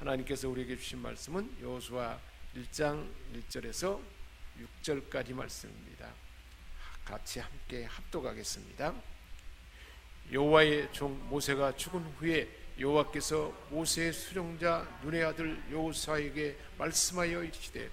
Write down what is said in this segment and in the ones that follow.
하나님께서 우리에게 주신 말씀은 여호수아 1장 1절에서 6절까지 말씀입니다. 같이 함께 합독하겠습니다. 여호와의 종 모세가 죽은 후에 여호와께서 모세의 수종자 눈의 아들 여호수아에게 말씀하여 이르시되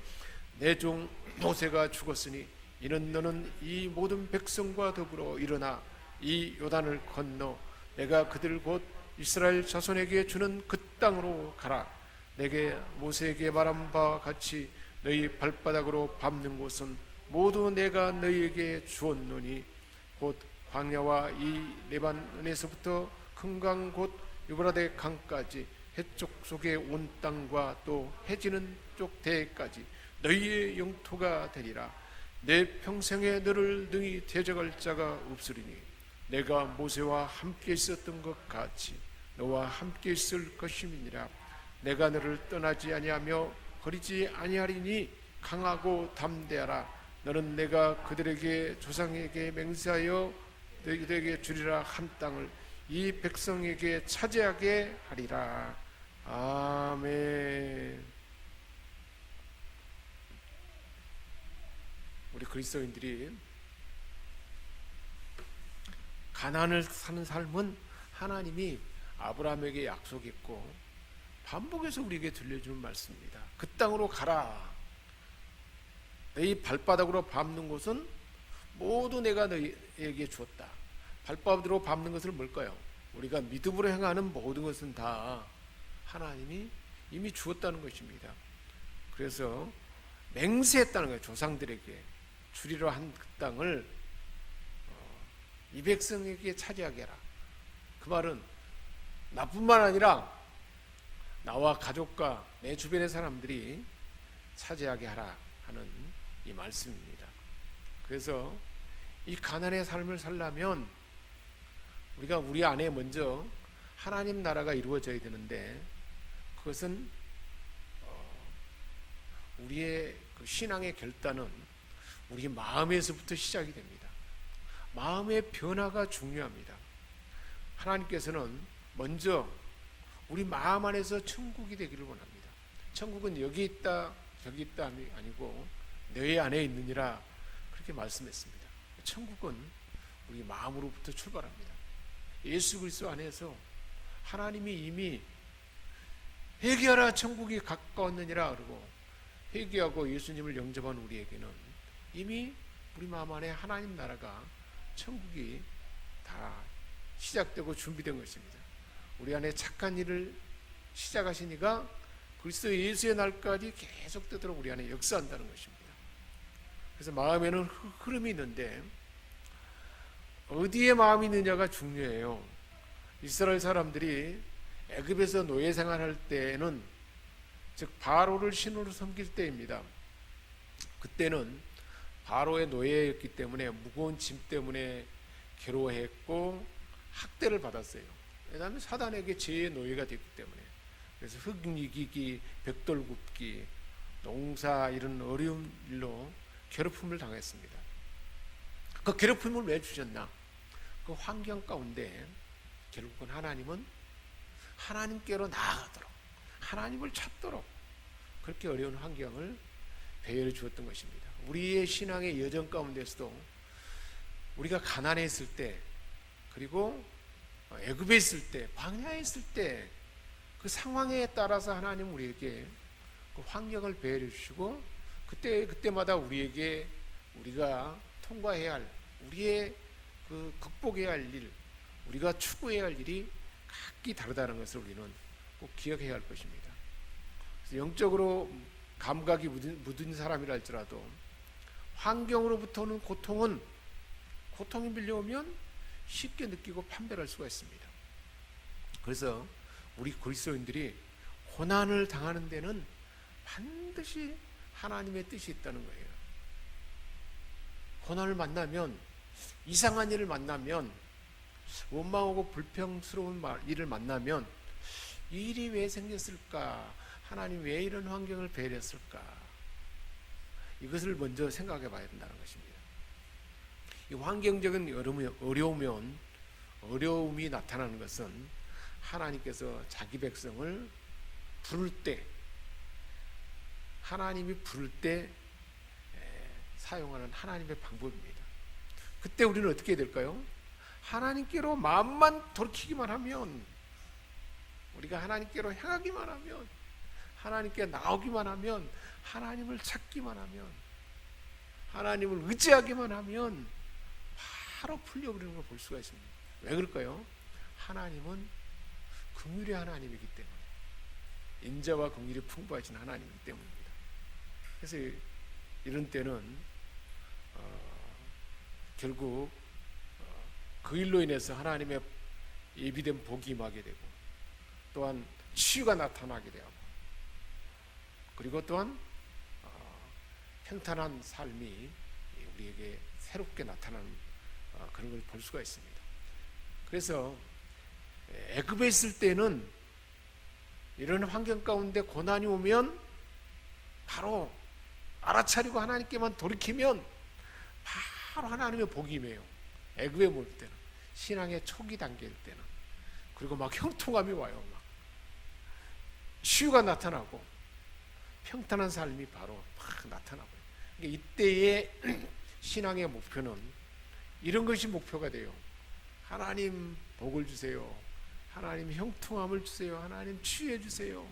내 종 모세가 죽었으니 이는 너는 이 모든 백성과 더불어 일어나 이 요단을 건너 내가 그들 곧 이스라엘 자손에게 주는 그 땅으로 가라. 내게 모세에게 말한 바와 같이 너희 발바닥으로 밟는 곳은 모두 내가 너희에게 주었노니 곧 광야와 이 레바논에서부터 큰 강 곧 유브라데 강까지 해쪽 속에 온 땅과 또 해지는 쪽 대까지 너희의 영토가 되리라. 내 평생에 너를 능히 대적할 자가 없으리니 내가 모세와 함께 있었던 것 같이 너와 함께 있을 것임이니라. 내가 너를 떠나지 아니하며 버리지 아니하리니 강하고 담대하라. 너는 내가 그들에게 조상에게 맹세하여 너희들에게 주리라 한 땅을 이 백성에게 차지하게 하리라. 아멘. 우리 그리스도인들이 가나안을 사는 삶은 하나님이 아브라함에게 약속했고 반복해서 우리에게 들려주는 말씀입니다. 그 땅으로 가라. 너희 발바닥으로 밟는 곳은 모두 내가 너희에게 주었다. 발바닥으로 밟는 것을 뭘까요? 우리가 믿음으로 행하는 모든 것은 다 하나님이 이미 주었다는 것입니다. 그래서 맹세했다는 거예요. 조상들에게 주리로 한 그 땅을 이 백성에게 차지하게 해라. 그 말은 나뿐만 아니라 나와 가족과 내 주변의 사람들이 차지하게 하라 하는 이 말씀입니다. 그래서 이 가나안의 삶을 살려면 우리가 우리 안에 먼저 하나님 나라가 이루어져야 되는데 그것은 우리의 그 신앙의 결단은 우리 마음에서부터 시작이 됩니다. 마음의 변화가 중요합니다. 하나님께서는 먼저 우리 마음 안에서 천국이 되기를 원합니다. 천국은 여기 있다 저기 있다 아니고 너희 안에 있느니라 그렇게 말씀했습니다. 천국은 우리 마음으로부터 출발합니다. 예수 그리스도 안에서 하나님이 이미 회개하라 천국이 가까웠느니라 그러고 회개하고 예수님을 영접한 우리에게는 이미 우리 마음 안에 하나님 나라가 천국이 다 시작되고 준비된 것입니다. 우리 안에 착한 일을 시작하시니까 그리스도 예수의 날까지 계속되도록 우리 안에 역사한다는 것입니다. 그래서 마음에는 흐름이 있는데 어디에 마음이 있느냐가 중요해요. 이스라엘 사람들이 애굽에서 노예 생활할 때에는 즉 바로를 신으로 섬길 때입니다. 그때는 바로의 노예였기 때문에 무거운 짐 때문에 괴로워했고 학대를 받았어요. 왜냐하면 사단에게 죄의 노예가 됐기 때문에. 그래서 흙 이기기, 벽돌 굽기, 농사 이런 어려운 일로 괴롭힘을 당했습니다. 그 괴롭힘을 왜 주셨나? 그 환경 가운데 결국은 하나님은 하나님께로 나아가도록 하나님을 찾도록 그렇게 어려운 환경을 배열해 주었던 것입니다. 우리의 신앙의 여정 가운데서도 우리가 가난해 있을 때 그리고 애굽에 있을 때 광야에 있을 때 그 상황에 따라서 하나님 우리에게 그 환경을 배열해 주시고 그때마다 우리에게 우리가 통과해야 할 우리의 그 극복해야 할 일 우리가 추구해야 할 일이 각기 다르다는 것을 우리는 꼭 기억해야 할 것입니다. 그래서 영적으로 감각이 묻은 사람이라 할지라도 환경으로부터 오는 고통이 밀려오면 쉽게 느끼고 판별할 수가 있습니다. 그래서 우리 그리스도인들이 고난을 당하는 데는 반드시 하나님의 뜻이 있다는 거예요. 고난을 만나면 이상한 일을 만나면 원망하고 불평스러운 일을 만나면 이 일이 왜 생겼을까? 하나님 왜 이런 환경을 배려했을까? 이것을 먼저 생각해 봐야 된다는 것입니다. 이 환경적인 어려움이 나타나는 것은 하나님께서 자기 백성을 부를 때, 하나님이 부를 때 사용하는 하나님의 방법입니다. 그때 우리는 어떻게 해야 될까요? 하나님께로 마음만 돌이키기만 하면, 우리가 하나님께로 향하기만 하면, 하나님께 나오기만 하면, 하나님을 찾기만 하면, 하나님을 의지하기만 하면 바로 풀려버리는 걸 볼 수가 있습니다. 왜 그럴까요? 하나님은 긍휼의 하나님이기 때문에, 인자와 긍휼이 풍부하신 하나님이기 때문입니다. 그래서 이런 때는 결국 그 일로 인해서 하나님의 예비된 복이 임하게 되고, 또한 치유가 나타나게 되고, 그리고 또한 평탄한 삶이 우리에게 새롭게 나타나는 그런 걸 볼 수가 있습니다. 그래서 애굽에 있을 때는 이런 환경 가운데 고난이 오면 바로 알아차리고 하나님께만 돌이키면 바로 하나님의 복이 임해요. 애굽에 올 때는, 신앙의 초기 단계일 때는. 그리고 막 형통함이 와요. 막 치유가 나타나고 평탄한 삶이 바로 막 나타나고요. 그러니까 이때의 신앙의 목표는 이런 것이 목표가 돼요. 하나님 복을 주세요. 하나님 형통함을 주세요. 하나님 치유해 주세요.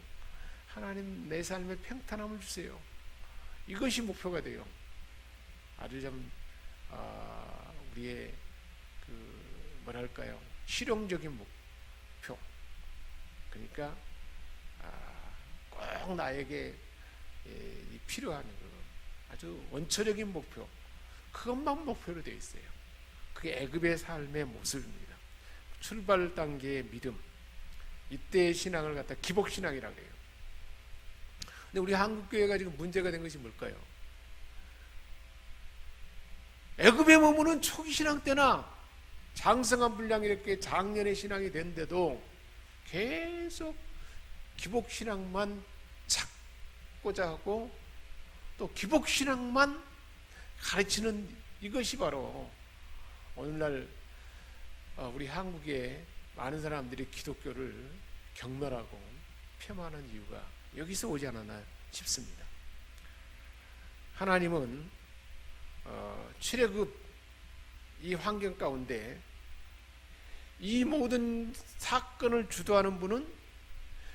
하나님 내 삶에 평탄함을 주세요. 이것이 목표가 돼요. 아주 좀 우리의 뭐랄까요, 실용적인 목표. 그러니까 꼭 나에게 필요한 아주 원초적인 목표, 그것만 목표로 되어 있어요. 그게 애굽의 삶의 모습입니다. 출발 단계의 믿음, 이때의 신앙을 갖다 기복신앙이라고 해요. 근데 우리 한국교회가 지금 문제가 된 것이 뭘까요? 애굽에 머무는 초기 신앙 때나 장성한 분량이 이렇게 장년의 신앙이 된데도 계속 기복신앙만 찾고자 하고, 또 기복신앙만 가르치는 이것이 바로 오늘날 우리 한국의 많은 사람들이 기독교를 경멸하고 폄하하는 이유가 여기서 오지 않았나 싶습니다. 하나님은 출애굽 이 환경 가운데 이 모든 사건을 주도하는 분은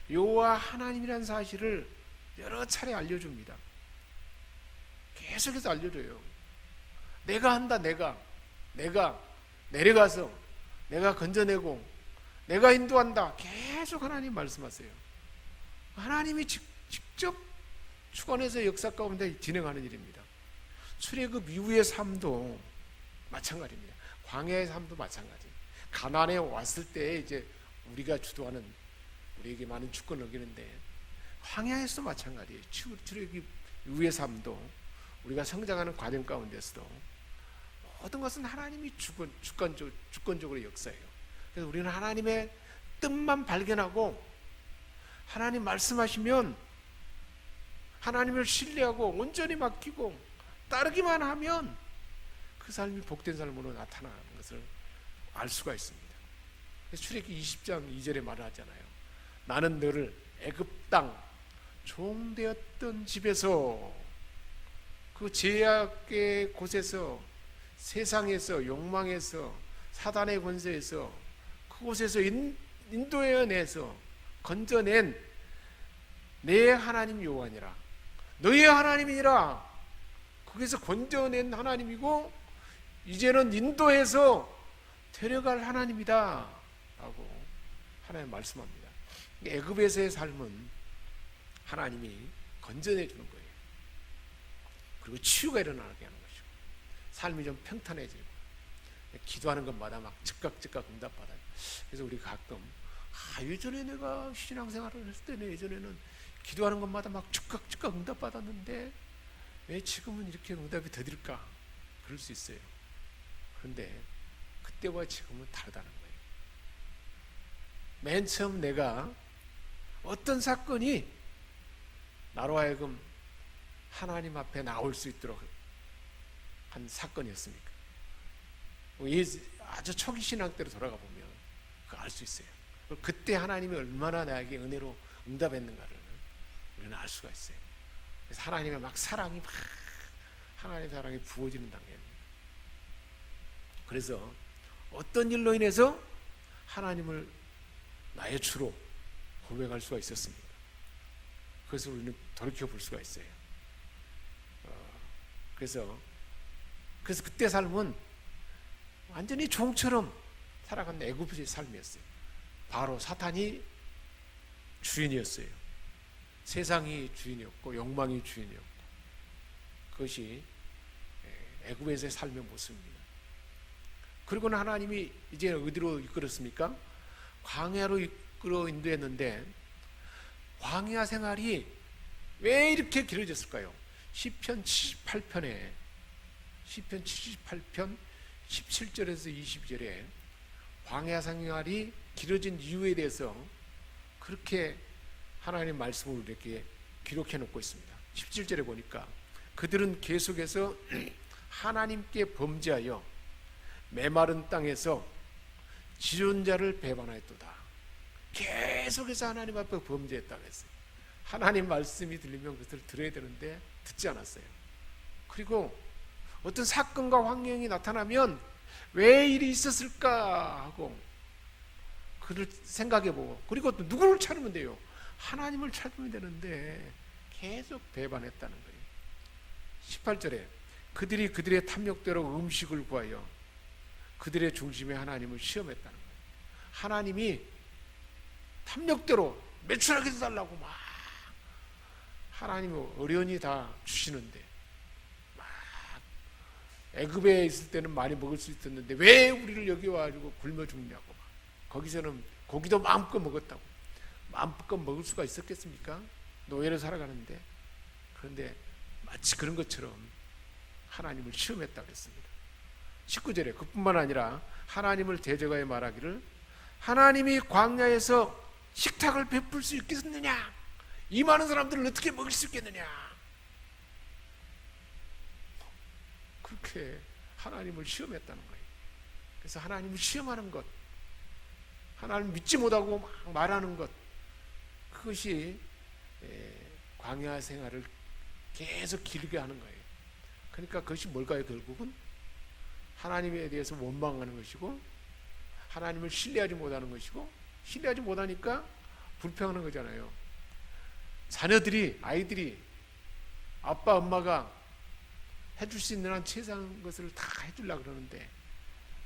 여호와 하나님이라는 사실을 여러 차례 알려줍니다. 계속해서 알려줘요. 내가 한다. 내가 내려가서 내가 건져내고 내가 인도한다. 계속 하나님 말씀하세요. 하나님이 직접 주관해서 역사 가운데 진행하는 일입니다. 출애굽 이후의 삶도 마찬가지입니다. 광야의 삶도 마찬가지. 가나안에 왔을 때 이제 우리가 주도하는, 우리에게 많은 주권을 얻기는데, 광야에서도 마찬가지예요. 출애굽 이후의 삶도, 우리가 성장하는 과정 가운데서도 모든 것은 하나님이 주권적으로 역사해요. 그래서 우리는 하나님의 뜻만 발견하고, 하나님 말씀하시면 하나님을 신뢰하고 온전히 맡기고 따르기만 하면 그 삶이 복된 삶으로 나타나는 것을 알 수가 있습니다. 출애굽기 20장 2절에 말을 하잖아요. 나는 너를 애굽 땅 종되었던 집에서, 그 죄악의 곳에서, 세상에서, 욕망에서, 사단의 권세에서, 그곳에서 인도해내서 건져낸 내 하나님 여호와니라. 너의 하나님이니라. 거기서 건져낸 하나님이고 이제는 인도해서 데려갈 하나님이다 라고 하나님 말씀합니다. 애굽에서의 삶은 하나님이 건져내 주는 거예요. 그리고 치유가 일어나게 하는 것이고, 삶이 좀 평탄해지고, 기도하는 것마다 막 즉각 응답받아요. 그래서 우리 가끔 예전에 내가 신앙생활을 했을 때는, 예전에는 기도하는 것마다 막 즉각 응답받았는데 왜 지금은 이렇게 응답이 더딜까? 그럴 수 있어요. 그런데 그때와 지금은 다르다는 거예요. 맨 처음 내가 어떤 사건이 나로 하여금 하나님 앞에 나올 수 있도록 한 사건이었습니까? 아주 초기 신앙 때로 돌아가 보면 그거 알 수 있어요. 그때 하나님이 얼마나 나에게 은혜로 응답했는가를 우리는 알 수가 있어요. 그래서 하나님의 막 사랑이 막 하나님의 사랑이 부어지는 단계입니다. 그래서 어떤 일로 인해서 하나님을 나의 주로 고백할 수가 있었습니다. 그것을 우리는 돌이켜 볼 수가 있어요. 그래서 그때 삶은 완전히 종처럼 살아간 애굽의 삶이었어요. 바로 사탄이 주인이었어요. 세상이 주인이었고 욕망이 주인이었고, 그것이 애굽에서의 삶의 모습입니다. 그리고는 하나님이 이제 어디로 이끌었습니까? 광야로 이끌어 인도했는데, 광야 생활이 왜 이렇게 길어졌을까요? 시편 78편 17절에서 20절에 광야 생활이 길어진 이유에 대해서 그렇게 하나님 말씀을 이렇게 기록해 놓고 있습니다. 17절에 보니까 그들은 계속해서 하나님께 범죄하여 메마른 땅에서 지존자를 배반하였도다. 계속해서 하나님 앞에 범죄했다고 했어요. 하나님 말씀이 들리면 그것을 들어야 되는데 듣지 않았어요. 그리고 어떤 사건과 환경이 나타나면 왜 일이 있었을까 하고 그를 생각해보고, 그리고 또 누구를 찾으면 돼요? 하나님을 찾으면 되는데 계속 배반했다는 거예요. 18절에 그들이 그들의 탐욕대로 음식을 구하여 그들의 중심에 하나님을 시험했다는 거예요. 하나님이 탐욕대로 매출하게 해달라고 막 하나님은 어련히 다 주시는데, 막 애굽에 있을 때는 많이 먹을 수 있었는데 왜 우리를 여기 와가지고 굶어 죽냐고, 막 거기서는 고기도 마음껏 먹었다고. 마음껏 먹을 수가 있었겠습니까? 노예로 살아가는데. 그런데 마치 그런 것처럼 하나님을 시험했다고 했습니다. 19절에 그뿐만 아니라 하나님을 대적하여 말하기를 하나님이 광야에서 식탁을 베풀 수 있겠느냐? 이 많은 사람들을 어떻게 먹일 수 있겠느냐? 그렇게 하나님을 시험했다는 거예요. 그래서 하나님을 시험하는 것, 하나님을 믿지 못하고 막 말하는 것, 그것이 광야 생활을 계속 길게 하는 거예요. 그러니까 그것이 뭘까요? 결국은 하나님에 대해서 원망하는 것이고, 하나님을 신뢰하지 못하는 것이고, 신뢰하지 못하니까 불평하는 거잖아요. 아이들이 아빠 엄마가 해줄 수 있는 한 최상의 것을 다 해주려고 그러는데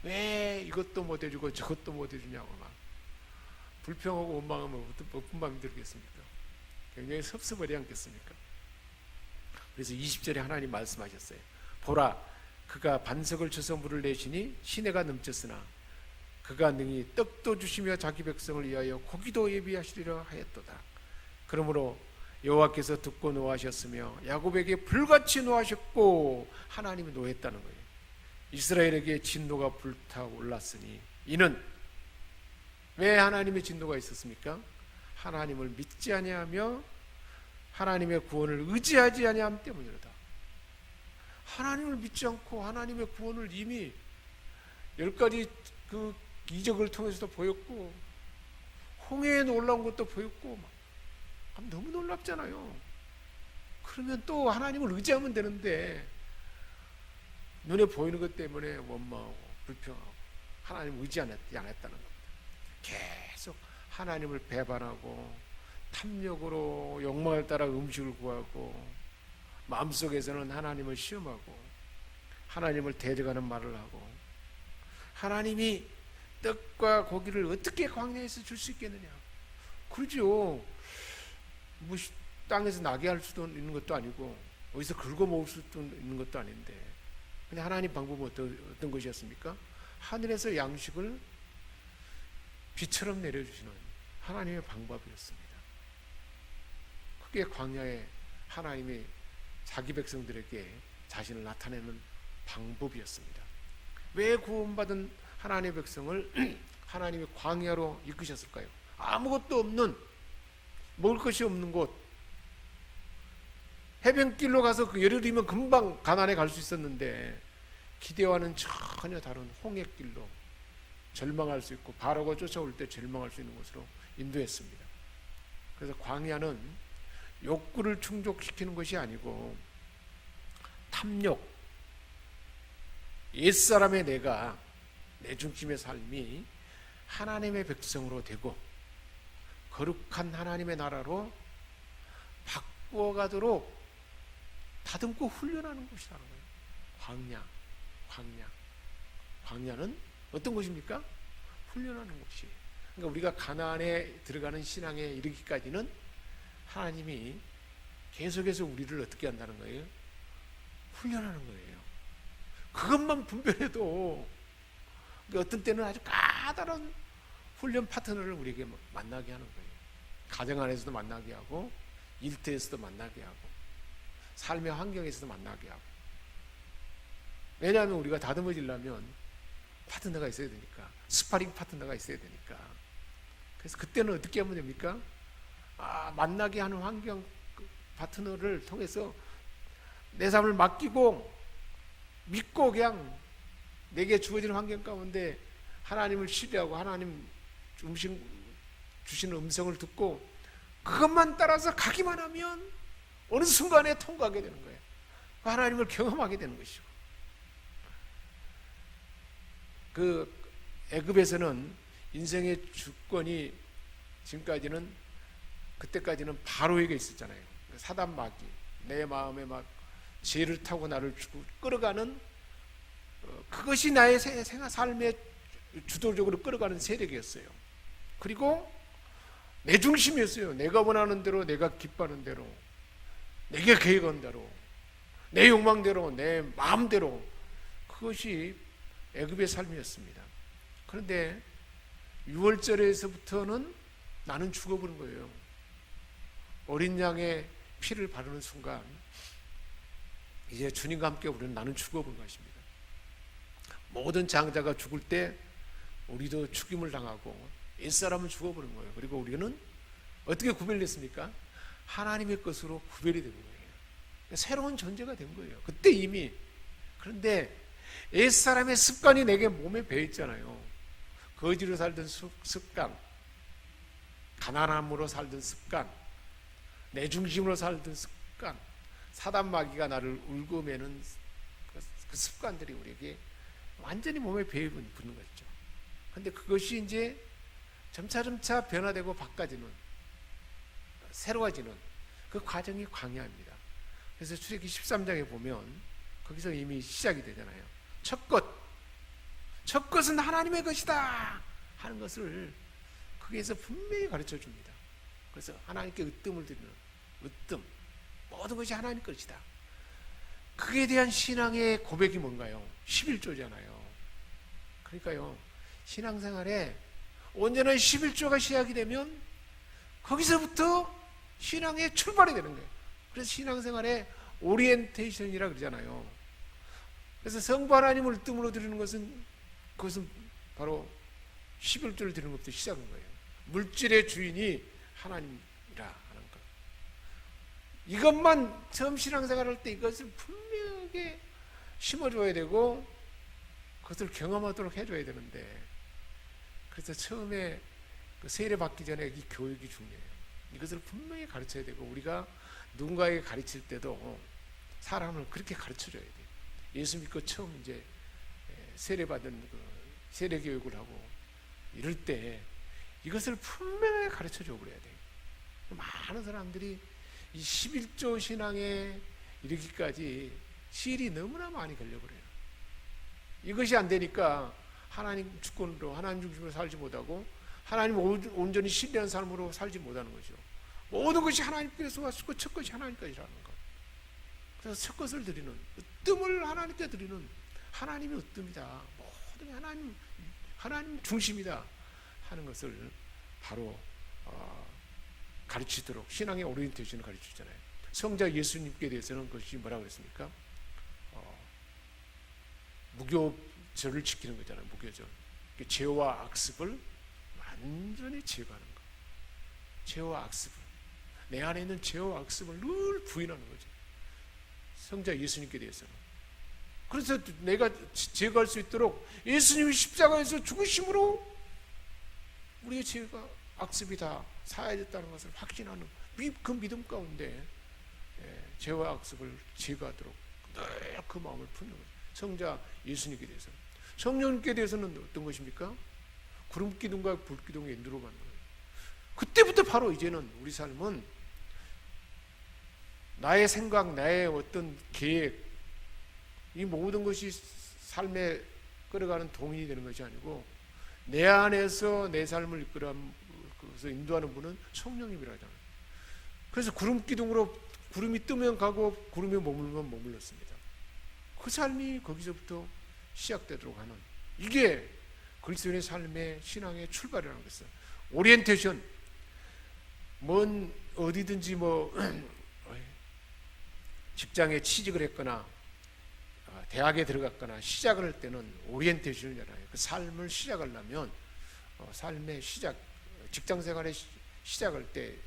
왜 이것도 못 해주고 저것도 못 해주냐고 막 불평하고 원망하면 어떤 마음이 들겠습니까? 굉장히 섭섭하지 않겠습니까? 그래서 20절에 하나님 말씀하셨어요. 보라, 그가 반석을 쳐서 물을 내시니 시내가 넘쳤으나 그가 능히 떡도 주시며 자기 백성을 위하여 고기도 예비하시리라 하였도다. 그러므로 여호와께서 듣고 노하셨으며 야곱에게 불같이 노하셨고, 하나님이 노했다는 거예요. 이스라엘에게 진노가 불타올랐으니, 이는 왜 하나님의 진노가 있었습니까? 하나님을 믿지 아니하며 하나님의 구원을 의지하지 아니함 때문이로다. 하나님을 믿지 않고 하나님의 구원을 이미 10가지 그 기적을 통해서도 보였고, 홍해에 놀라운 것도 보였고, 너무 놀랍잖아요. 그러면 또 하나님을 의지하면 되는데 눈에 보이는 것 때문에 원망하고 불평하고 하나님을 의지 안 했다는 겁니다. 계속 하나님을 배반하고 탐욕으로 욕망을 따라 음식을 구하고 마음속에서는 하나님을 시험하고 하나님을 대적하는 말을 하고, 하나님이 떡과 고기를 어떻게 광야에서 줄 수 있겠느냐? 그러죠. 뭐 땅에서 나게 할 수도 있는 것도 아니고 어디서 긁어 먹을 수도 있는 것도 아닌데, 근데 하나님 방법은 어떤 것이었습니까? 하늘에서 양식을 비처럼 내려주시는 하나님의 방법이었습니다. 그게 광야에 하나님이 자기 백성들에게 자신을 나타내는 방법이었습니다. 왜 구원받은 하나님의 백성을 하나님이 광야로 이끄셨을까요? 아무것도 없는, 먹을 것이 없는 곳, 해변길로 가서 그 열흘이면 금방 가나안에 갈 수 있었는데 기대와는 전혀 다른 홍해길로 절망할 수 있고 바로가 쫓아올 때 절망할 수 있는 곳으로 인도했습니다. 그래서 광야는 욕구를 충족시키는 것이 아니고 탐욕, 옛사람의 내가, 내 중심의 삶이 하나님의 백성으로 되고 거룩한 하나님의 나라로 바꾸어가도록 다듬고 훈련하는 것이라는 거예요. 광야는 어떤 것입니까? 훈련하는 것이에요. 그러니까 우리가 가나안에 들어가는 신앙에 이르기까지는 하나님이 계속해서 우리를 어떻게 한다는 거예요? 훈련하는 거예요. 그것만 분별해도 어떤 때는 아주 까다로운 훈련 파트너를 우리에게 만나게 하는 거예요. 가정 안에서도 만나게 하고 일터에서도 만나게 하고 삶의 환경에서도 만나게 하고. 왜냐하면 우리가 다듬어지려면 파트너가 있어야 되니까, 스파링 파트너가 있어야 되니까. 그래서 그때는 어떻게 하면 됩니까? 만나게 하는 환경 파트너를 통해서 내 삶을 맡기고 믿고 그냥 내게 주어지는 환경 가운데 하나님을 신뢰하고 하나님 주시는 음성을 듣고 그것만 따라서 가기만 하면 어느 순간에 통과하게 되는 거예요. 하나님을 경험하게 되는 것이죠. 그 애굽에서는 인생의 주권이 지금까지는, 그때까지는 바로에게 있었잖아요. 사단 마귀, 내 마음에 막 죄를 타고 나를 끌어가는, 그것이 나의 삶에 주도적으로 끌어가는 세력이었어요. 그리고 내 중심이었어요. 내가 원하는 대로, 내가 기뻐하는 대로, 내게 계획한 대로, 내 욕망대로, 내 마음대로, 그것이 애굽의 삶이었습니다. 그런데 6월절에서부터는 나는 죽어버린 거예요. 어린 양의 피를 바르는 순간 이제 주님과 함께 우리는 나는 죽어버린 것입니다. 모든 장자가 죽을 때 우리도 죽임을 당하고 옛사람은 죽어버린 거예요. 그리고 우리는 어떻게 구별됐습니까? 하나님의 것으로 구별이 된 거예요. 새로운 존재가 된 거예요. 그때 이미. 그런데 옛사람의 습관이 내게 몸에 배어있잖아요. 거지로 살던 습관, 가난함으로 살던 습관, 내 중심으로 살던 습관, 사단 마귀가 나를 울고매는 그 습관들이 우리에게 완전히 몸에 배어붙는 거죠. 그런데 그것이 이제 점차점차 변화되고 바꿔지는, 새로워지는 그 과정이 광야입니다. 그래서 출애굽기 13장에 보면 거기서 이미 시작이 되잖아요. 첫 것은 하나님의 것이다 하는 것을 거기에서 분명히 가르쳐 줍니다. 그래서 하나님께 으뜸을 드리는, 모든 것이 하나님 것이다. 그에 대한 신앙의 고백이 뭔가요? 11조잖아요. 그러니까요, 신앙생활에 온전한 11조가 시작이 되면 거기서부터 신앙의 출발이 되는 거예요. 그래서 신앙생활의 오리엔테이션이라 그러잖아요. 그래서 성부 하나님을 으뜸으로 드리는 것은, 그것은 바로 11조를 드리는 것부터 시작한 거예요. 물질의 주인이 하나님이라 하는 것. 이것만 처음 신앙생활 할 때 이것을 분명하게 심어줘야 되고 그것을 경험하도록 해줘야 되는데, 그래서 처음에 그 세례 받기 전에 이 교육이 중요해요. 이것을 분명히 가르쳐야 되고, 우리가 누군가에게 가르칠 때도 사람을 그렇게 가르쳐줘야 돼요. 예수 믿고 처음 이제 세례 받은 그 세례 교육을 하고 이럴 때 이것을 분명히 가르쳐줘 그래야 돼요. 많은 사람들이 이 11조 신앙에 이르기까지 시일이 너무나 많이 걸려버려요. 이것이 안 되니까 하나님 주권으로, 하나님 중심으로 살지 못하고 하나님 온전히 신뢰한 삶으로 살지 못하는 거죠. 모든 것이 하나님께서 왔고 첫 것이 하나님까지라는 것. 그래서 첫 것을 드리는, 으뜸을 하나님께 드리는, 하나님이 으뜸이다, 모든 하나님 중심이다 하는 것을 바로 가르치도록 신앙의 오리엔테이션을 가르치잖아요. 성자 예수님께 대해서는 그것이 뭐라고 했습니까? 무교절을 지키는 거잖아요. 무교절. 죄와 악습을 완전히 제거하는 거. 죄와 악습을, 내 안에 있는 죄와 악습을 늘 부인하는 거죠. 성자 예수님께 대해서는. 그래서 내가 제거할 수 있도록 예수님이 십자가에서 죽으심으로 우리의 죄가 악습이 다 사해졌다는 것을 확신하는 그 믿음 가운데 죄와 악습을 제거하도록 늘 그 마음을 품는 거죠. 성자 예수님께 대해서. 성령님께 대해서는 어떤 것입니까? 구름 기둥과 불 기둥에 인도로 받는 거예요. 그때부터 바로 이제는 우리 삶은 나의 생각, 나의 어떤 계획, 이 모든 것이 삶에 끌어가는 동인이 되는 것이 아니고 내 안에서 내 삶을 이끌어서 인도하는 분은 성령님이라 하잖아요. 그래서 구름 기둥으로 구름이 뜨면 가고 구름이 머물면 머물렀습니다. 그 삶이 거기서부터 시작되도록 하는, 이게 그리스도인의 삶의 신앙의 출발이라는 것이죠. 오리엔테이션, 뭔 어디든지 직장에 취직을 했거나 대학에 들어갔거나 시작을 할 때는 오리엔테이션을 열어요. 그 삶을 시작하려면 삶의 시작, 직장 생활의 시작할 때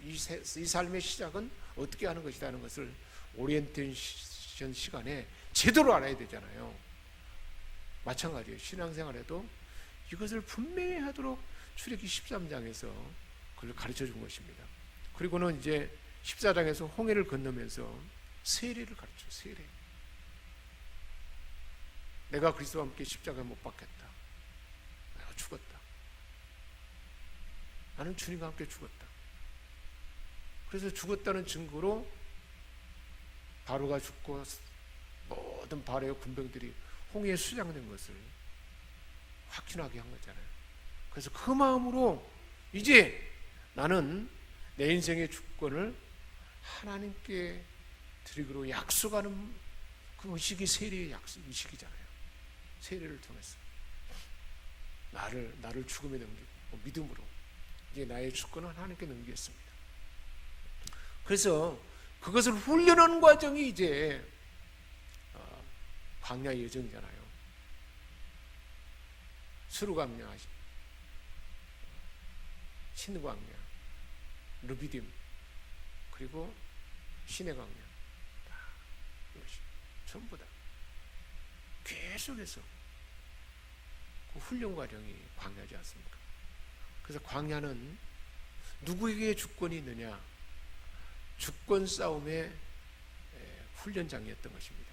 이 삶의 시작은 어떻게 하는 것이다 하는 것을 오리엔테이션 시간에 제대로 알아야 되잖아요. 마찬가지예요. 신앙생활에도 이것을 분명히 하도록 출애굽기 13장에서 그걸 가르쳐 준 것입니다. 그리고는 이제 14장에서 홍해를 건너면서 세례를 가르쳐요. 세례. 내가 그리스도와 함께 십자가에 못 박혔다. 내가 죽었다. 나는 주님과 함께 죽었다. 그래서 죽었다는 증거로 바로가 죽고 모든 바로의 군병들이 홍해에 수장된 것을 확신하게 한 거잖아요. 그래서 그 마음으로 이제 나는 내 인생의 주권을 하나님께 드리기로 약속하는 그 의식이 세례의 약속 의식이잖아요. 세례를 통해서 나를 죽음에 넘기고 믿음으로 이제 나의 주권을 하나님께 넘기겠습니다. 그래서 그것을 훈련하는 과정이 이제 광야 여정이잖아요. 수르광야, 신광야, 르비딤, 그리고 시내광야, 이것이 전부 다 계속해서 그 훈련 과정이 광야지 않습니까? 그래서 광야는 누구에게 주권이 있느냐? 주권 싸움의 훈련장이었던 것입니다.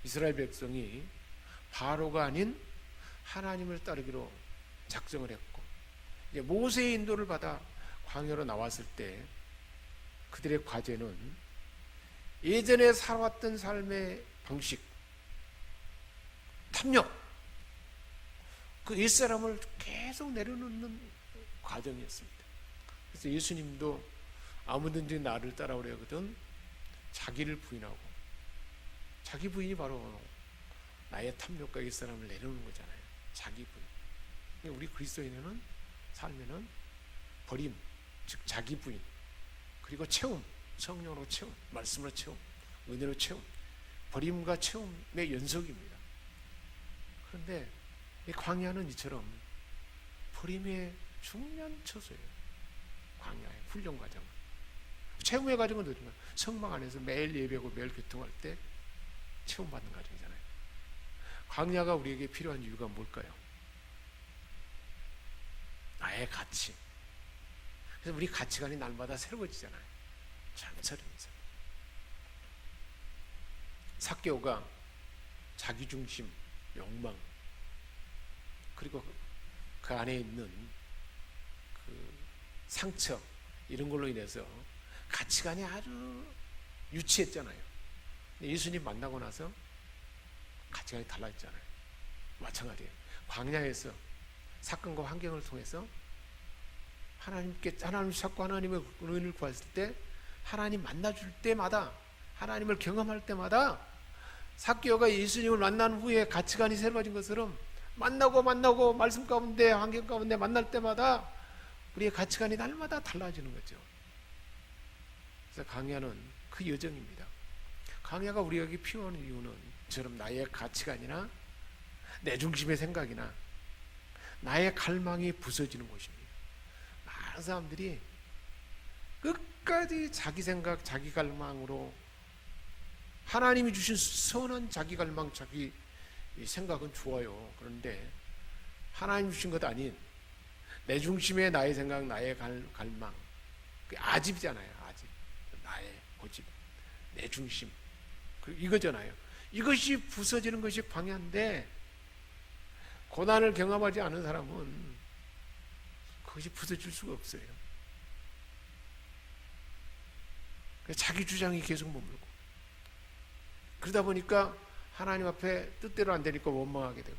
이스라엘 백성이 바로가 아닌 하나님을 따르기로 작정을 했고, 이제 모세의 인도를 받아 광야로 나왔을 때 그들의 과제는 예전에 살아왔던 삶의 방식, 탐욕, 그 옛사람을 계속 내려놓는 과정이었습니다. 그래서 예수님도 아무든지 나를 따라오려 하거든 자기를 부인하고, 자기 부인이 바로 나의 탐욕과 옛사람을 내려놓는 거잖아요. 자기 부인. 우리 그리스도인은 삶에는 버림, 즉 자기 부인, 그리고 채움, 성령으로 채움, 말씀으로 채움, 은혜로 채움, 버림과 채움의 연속입니다. 그런데 이 광야는 이처럼 버림의 중요한 처소예요. 광야의 훈련 과정은. 채움의 과정은 어딘가? 성막 안에서 매일 예배하고 매일 교통할 때 채움받는 과정이잖아요. 광야가 우리에게 필요한 이유가 뭘까요? 나의 가치. 그래서 우리 가치관이 날마다 새로워지잖아요. 천천히면서. 삭개오가 자기중심, 욕망, 그리고 그 안에 있는 그 상처, 이런 걸로 인해서 가치관이 아주 유치했잖아요. 예수님 만나고 나서 가치관이 달라졌잖아요. 마찬가지예요. 광야에서 사건과 환경을 통해서 하나님 찾고 하나님의 은혜를 구했을 때, 하나님 만나줄 때마다, 하나님을 경험할 때마다 삭개오가 예수님을 만난 후에 가치관이 새로워진 것처럼 만나고 말씀 가운데, 환경 가운데 만날 때마다 우리의 가치관이 날마다 달라지는 거죠. 그래서 광야는 그 여정입니다. 광야가 우리에게 필요한 이유는 저런 나의 가치관이나 내 중심의 생각이나 나의 갈망이 부서지는 곳입니다. 많은 사람들이 끝까지 자기 생각, 자기 갈망으로, 하나님이 주신 선한 자기 갈망, 자기 생각은 좋아요. 그런데 하나님 주신 것 아닌 내 중심의 나의 생각, 나의 갈망, 아집이잖아요. 아집, 나의 고집, 내 중심, 이거잖아요. 이것이 부서지는 것이 광야인데, 고난을 경험하지 않은 사람은 그것이 부서질 수가 없어요. 자기 주장이 계속 머물고, 그러다 보니까 하나님 앞에 뜻대로 안 되니까 원망하게 되고,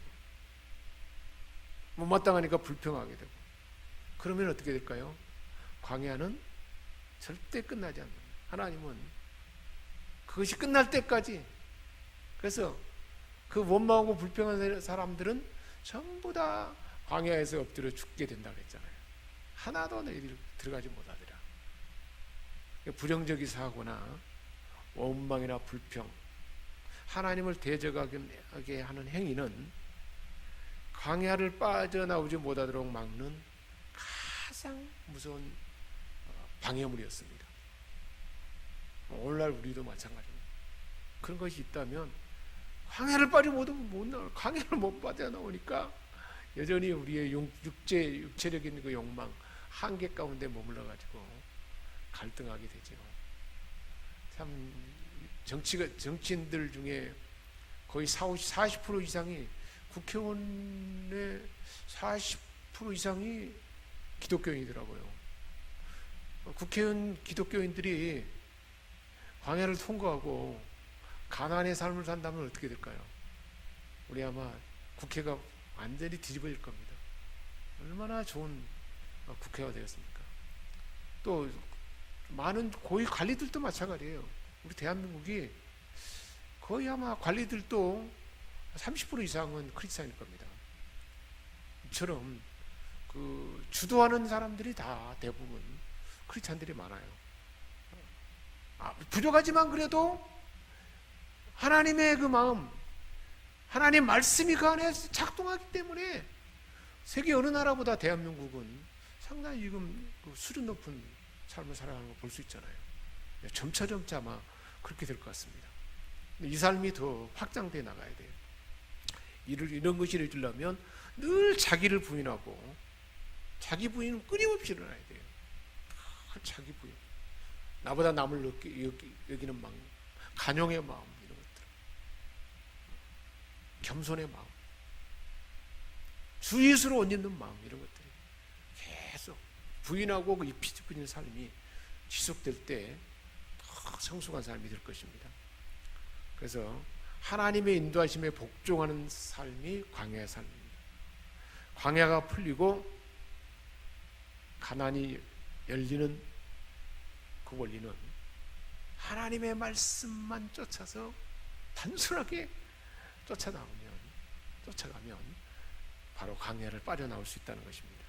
못마땅하니까 불평하게 되고, 그러면 어떻게 될까요? 광야는 절대 끝나지 않는다. 하나님은 그것이 끝날 때까지, 그래서 그 원망하고 불평하는 사람들은 전부 다 광야에서 엎드려 죽게 된다고 했잖아요. 하나도 너희들이 들어가지 못하더라. 부정적인 사고나 원망이나 불평, 하나님을 대적하게 하는 행위는 광야를 빠져나오지 못하도록 막는 가장 무서운 방해물이었습니다. 오늘날 우리도 마찬가지입니다. 그런 것이 있다면 광야를 못 나올, 광야를 못 빠져나오니까 여전히 우리의 육체적인 그 욕망, 한계 가운데 머물러 가지고 갈등하게 되죠. 참 정치인들 중에 거의 40% 이상이, 국회의원의 40% 이상이 기독교인이더라고요. 국회의원 기독교인들이 광야를 통과하고 가난의 삶을 산다면 어떻게 될까요? 우리 아마 국회가 완전히 뒤집어질 겁니다. 얼마나 좋은 국회가 되었습니까? 또 많은 고위 관리들도 마찬가지예요. 우리 대한민국이 거의 아마 관리들도 30% 이상은 크리스찬일 겁니다. 이처럼 그 주도하는 사람들이 다 대부분 크리스찬들이 많아요. 부족하지만 그래도 하나님의 그 마음, 하나님의 말씀이 그 안에 작동하기 때문에 세계 어느 나라보다 대한민국은 상당히 지금 그 수준 높은 삶을 살아가는 걸 볼 수 있잖아요. 점차점차 아마 그렇게 될 것 같습니다. 이 삶이 더 확장되어 나가야 돼요. 이런 것이 이루어지려면 늘 자기를 부인하고, 자기 부인은 끊임없이 일어나야 돼요. 자기 부인, 나보다 남을 여기는 마음, 간용의 마음, 이런 것들, 겸손의 마음, 주 예수로 옷 입는 마음, 이런 것들이 계속 부인하고 그 입히는 삶이 지속될 때 더 성숙한 삶이 될 것입니다. 그래서 하나님의 인도하심에 복종하는 삶이 광야의 삶입니다. 광야가 풀리고 가나안이 열리는 그 원리는 하나님의 말씀만 쫓아서 단순하게 쫓아가면 바로 광야를 빠져나올 수 있다는 것입니다.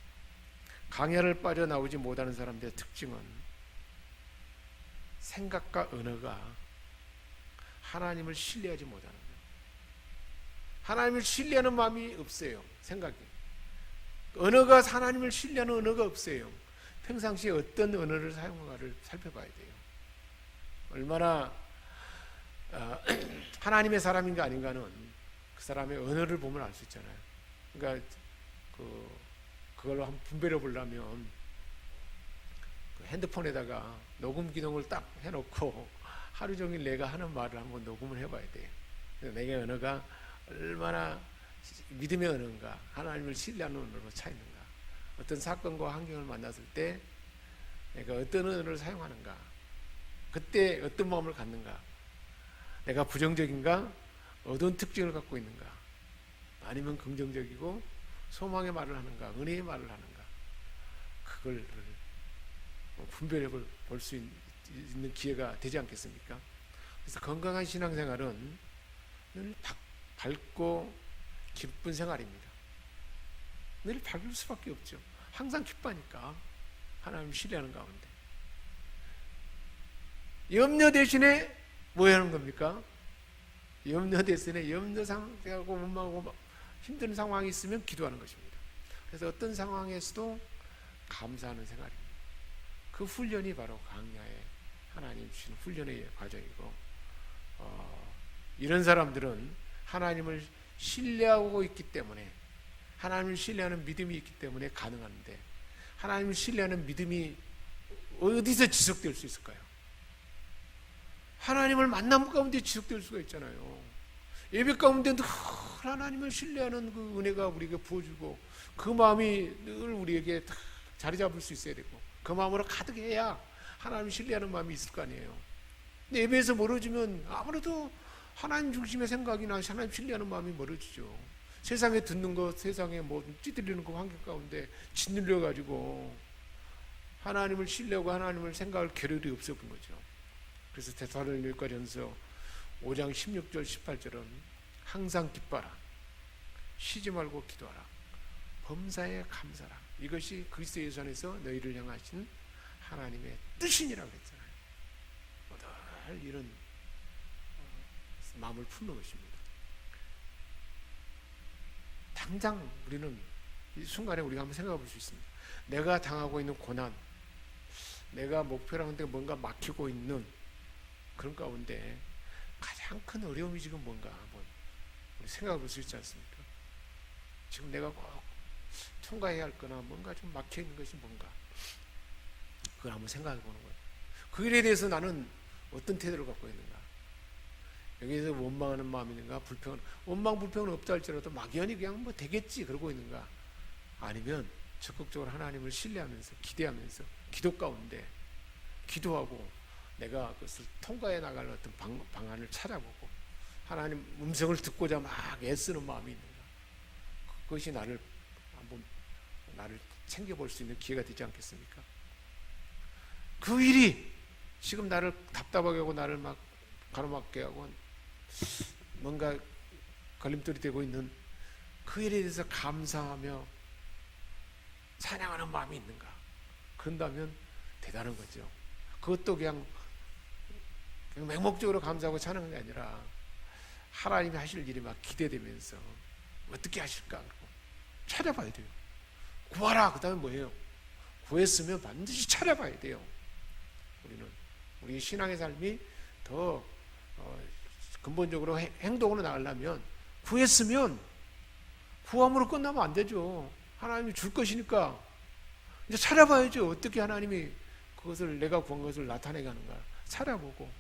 광야를 빠져나오지 못하는 사람들의 특징은 생각과 언어가 하나님을 신뢰하지 못하는 거예요. 하나님을 신뢰하는 마음이 없어요. 생각이. 언어가 하나님을 신뢰하는 언어가 없어요. 평상시에 어떤 언어를 사용하는가를 살펴봐야 돼요. 얼마나 하나님의 사람인가 아닌가는 그 사람의 언어를 보면 알 수 있잖아요. 그러니까 그걸로 한번 분별해 보려면 그 핸드폰에다가 녹음 기능을 딱 해놓고 하루 종일 내가 하는 말을 한번 녹음을 해봐야 돼요. 내게 언어가 얼마나 믿음의 언어인가, 하나님을 신뢰하는 언어로 차있는가, 어떤 사건과 환경을 만났을 때 내가 어떤 언어를 사용하는가, 그때 어떤 마음을 갖는가, 내가 부정적인가, 어떤 특징을 갖고 있는가, 아니면 긍정적이고 소망의 말을 하는가, 은혜의 말을 하는가, 그걸 분별해 볼 수 있는 기회가 되지 않겠습니까? 그래서 건강한 신앙생활은 늘 밝고 기쁜 생활입니다. 늘 밝을 수밖에 없죠. 항상 기뻐하니까, 하나님 신뢰하는 가운데. 염려 대신에 뭐 하는 겁니까? 염려 대신에 염려 상태하고 원망하고 힘든 상황이 있으면 기도하는 것입니다. 그래서 어떤 상황에서도 감사하는 생활입니다. 그 훈련이 바로 광야에 하나님 주시는 훈련의 과정이고, 이런 사람들은 하나님을 신뢰하고 있기 때문에, 하나님을 신뢰하는 믿음이 있기 때문에 가능한데, 하나님을 신뢰하는 믿음이 어디서 지속될 수 있을까요? 하나님을 만남 가운데 지속될 수가 있잖아요. 예배 가운데 늘 하나님을 신뢰하는 그 은혜가 우리에게 부어주고 그 마음이 늘 우리에게 자리 잡을 수 있어야 되고 그 마음으로 가득해야 하나님을 신뢰하는 마음이 있을 거 아니에요. 근데 예배에서 멀어지면 아무래도 하나님 중심의 생각이나 하나님 신뢰하는 마음이 멀어지죠. 세상에 듣는 것, 세상에 뭐 찌들리는 그 환경 가운데 짓눌려 가지고 하나님을 신뢰하고 하나님을 생각할 겨를이 없었던 거죠. 그래서 데살로니가전서 5장 16절 18절은 항상 기뻐라, 쉬지 말고 기도하라, 범사에 감사라, 이것이 그리스도 예수 안에서 너희를 향하신 하나님의 뜻이니라고 했잖아요. 늘 이런 마음을 품는 것입니다. 당장 우리는 이 순간에 우리가 한번 생각해 볼 수 있습니다. 내가 당하고 있는 고난, 내가 목표라는 데 뭔가 막히고 있는 그런 가운데 가장 큰 어려움이 지금 뭔가 한번 우리 생각해 볼 수 있지 않습니까? 지금 내가 꼭 통과해야 할 거나 뭔가 좀 막혀 있는 것이 뭔가, 그걸 한번 생각해 보는 거예요. 그 일에 대해서 나는 어떤 태도를 갖고 있는가? 여기서 원망하는 마음이 있는가? 원망 불평은 없다 할지라도 막연히 그냥 뭐 되겠지 그러고 있는가? 아니면 적극적으로 하나님을 신뢰하면서 기대하면서 기도 가운데 기도하고 내가 그것을 통과해 나갈 어떤 방안을 찾아보고 하나님 음성을 듣고자 막 애쓰는 마음이 있는가? 그것이 나를 챙겨볼 수 있는 기회가 되지 않겠습니까? 그 일이 지금 나를 답답하게 하고 나를 막 가로막게 하고 뭔가 걸림돌이 되고 있는 그 일에 대해서 감사하며 찬양하는 마음이 있는가? 그런다면 대단한 거죠. 그것도 그냥 맹목적으로 감사하고 찬양하는 게 아니라 하나님이 하실 일이 막 기대되면서 어떻게 하실까 그러고 찾아봐야 돼요. 구하라. 그 다음에 뭐예요? 구했으면 반드시 찾아봐야 돼요. 우리 신앙의 삶이 더 근본적으로 행동으로 나가려면 구했으면 구함으로 끝나면 안 되죠. 하나님이 줄 것이니까 이제 찾아봐야죠. 어떻게 하나님이 그것을 내가 구한 것을 나타내게 하는가 찾아보고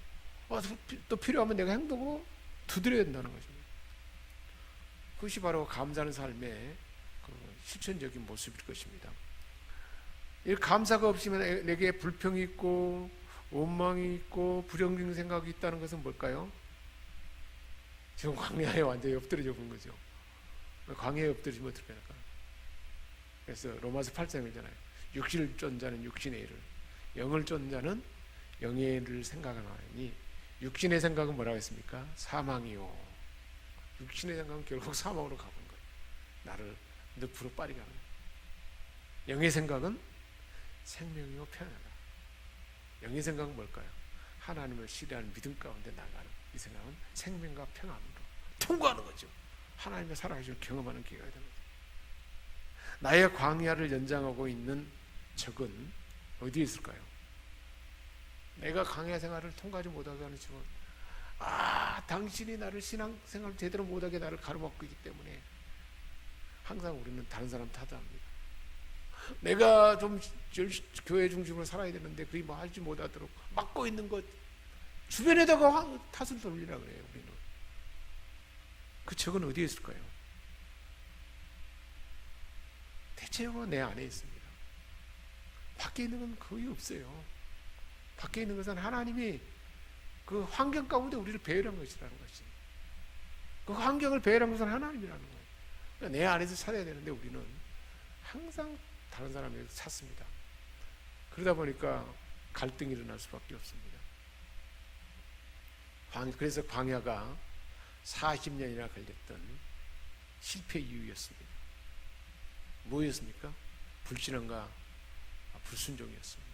또 필요하면 내가 행동으로 두드려야 된다는 것입니다. 그것이 바로 감사하는 삶의 그 실천적인 모습일 것입니다. 이 감사가 없으면 내게 불평이 있고 원망이 있고 부정적인 생각이 있다는 것은 뭘까요? 지금 광야에 완전히 엎드려져 본 거죠. 광야에 엎드리면 어떻게 할까? 그래서 로마서 8장이잖아요. 육신을 쫓는 자는 육신의 일을, 영을 쫓는 자는 영의 일을 생각하나니 육신의 생각은 뭐라고 했습니까? 사망이요. 육신의 생각은 결국 사망으로 가는 거예요. 나를 늪으로 빠리게 하는 거예요. 영의 생각은 생명이요 편안하다. 영의 생각은 뭘까요? 하나님을 신뢰하는 믿음 가운데 나가는 이 생각은 생명과 평안으로 통과하는 거죠. 하나님의 살아계심을 경험하는 기회가 되는 거죠. 나의 광야를 연장하고 있는 적은 어디에 있을까요? 내가 광야 생활을 통과하지 못하게 하는 적은 당신이 나를 신앙생활 제대로 못하게 나를 가로막고 있기 때문에 항상 우리는 다른 사람 탓합니다. 내가 좀 교회 중심으로 살아야 되는데 그리 뭐 하지 못하도록 막고 있는 것 주변에다가 탓을 돌리라 그래요. 우리는 그 적은 어디에 있을까요? 대체로 내 안에 있습니다. 밖에 있는 건 거의 없어요. 밖에 있는 것은 하나님이 그 환경 가운데 우리를 배열한 것이라는 것이, 그 환경을 배열한 것은 하나님이라는 거예요. 그러니까 내 안에서 찾아야 되는데 우리는 항상 다른 사람에서 찾습니다. 그러다 보니까 갈등이 일어날 수밖에 없습니다. 그래서 광야가 40년이나 걸렸던 실패 이유였습니다. 뭐였습니까? 불신앙과 불순종이었습니다.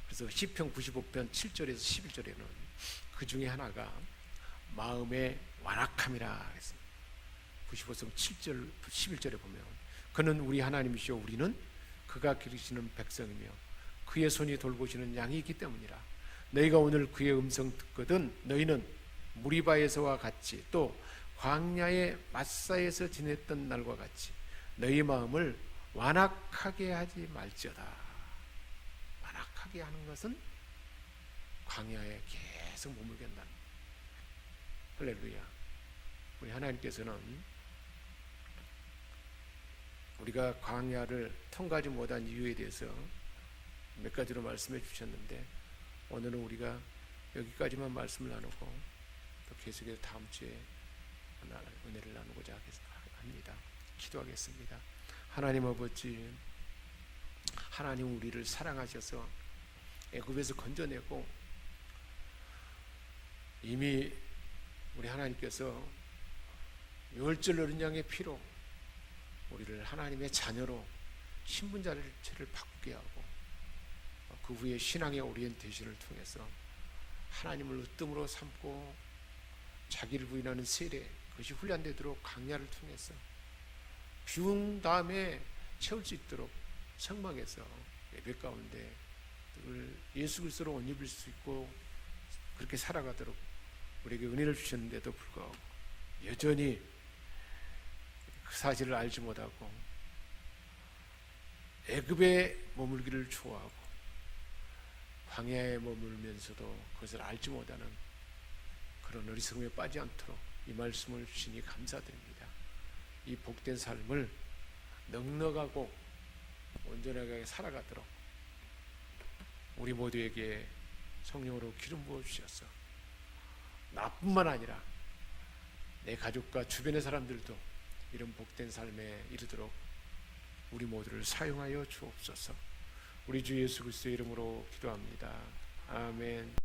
그래서 시편 95편 7절에서 11절에는 그 중에 하나가 마음의 완악함이라 했습니다. 95편 7절 11절에 보면 그는 우리 하나님이시오 우리는 그가 기르시는 백성이며 그의 손이 돌보시는 양이 있기 때문이라. 너희가 오늘 그의 음성 듣거든 너희는 무리바에서와 같이 또 광야의 마사에서 지냈던 날과 같이 너희 마음을 완악하게 하지 말지어다. 완악하게 하는 것은 광야에 계속 머물겠다는. 할렐루야. 우리 하나님께서는 우리가 광야를 통과하지 못한 이유에 대해서 몇 가지로 말씀해 주셨는데, 오늘은 우리가 여기까지만 말씀을 나누고 또 계속해서 다음 주에 은혜를 나누고자 합니다. 기도하겠습니다. 하나님 아버지, 하나님 우리를 사랑하셔서 애굽에서 건져내고 이미 우리 하나님께서 율절 어린 양의 피로 우리를 하나님의 자녀로 신분자를 바꾸게 하고, 그 후에 신앙의 오리엔테이션을 통해서 하나님을 으뜸으로 삼고 자기를 부인하는 세례, 그것이 훈련되도록 강야를 통해서 비운 다음에 채울 수 있도록 성막에서 예배 가운데 예수 그리스도로 옷 입을 수 있고 그렇게 살아가도록 우리에게 은혜를 주셨는데도 불구하고 여전히 그 사실을 알지 못하고 애굽에 머물기를 좋아하고 광야에 머물면서도 그것을 알지 못하는 그런 어리석음에 빠지지 않도록 이 말씀을 주시니 감사드립니다. 이 복된 삶을 넉넉하고 온전하게 살아가도록 우리 모두에게 성령으로 기름 부어 주셔서 나뿐만 아니라 내 가족과 주변의 사람들도 이런 복된 삶에 이르도록 우리 모두를 사용하여 주옵소서. 우리 주 예수 그리스도의 이름으로 기도합니다. 아멘.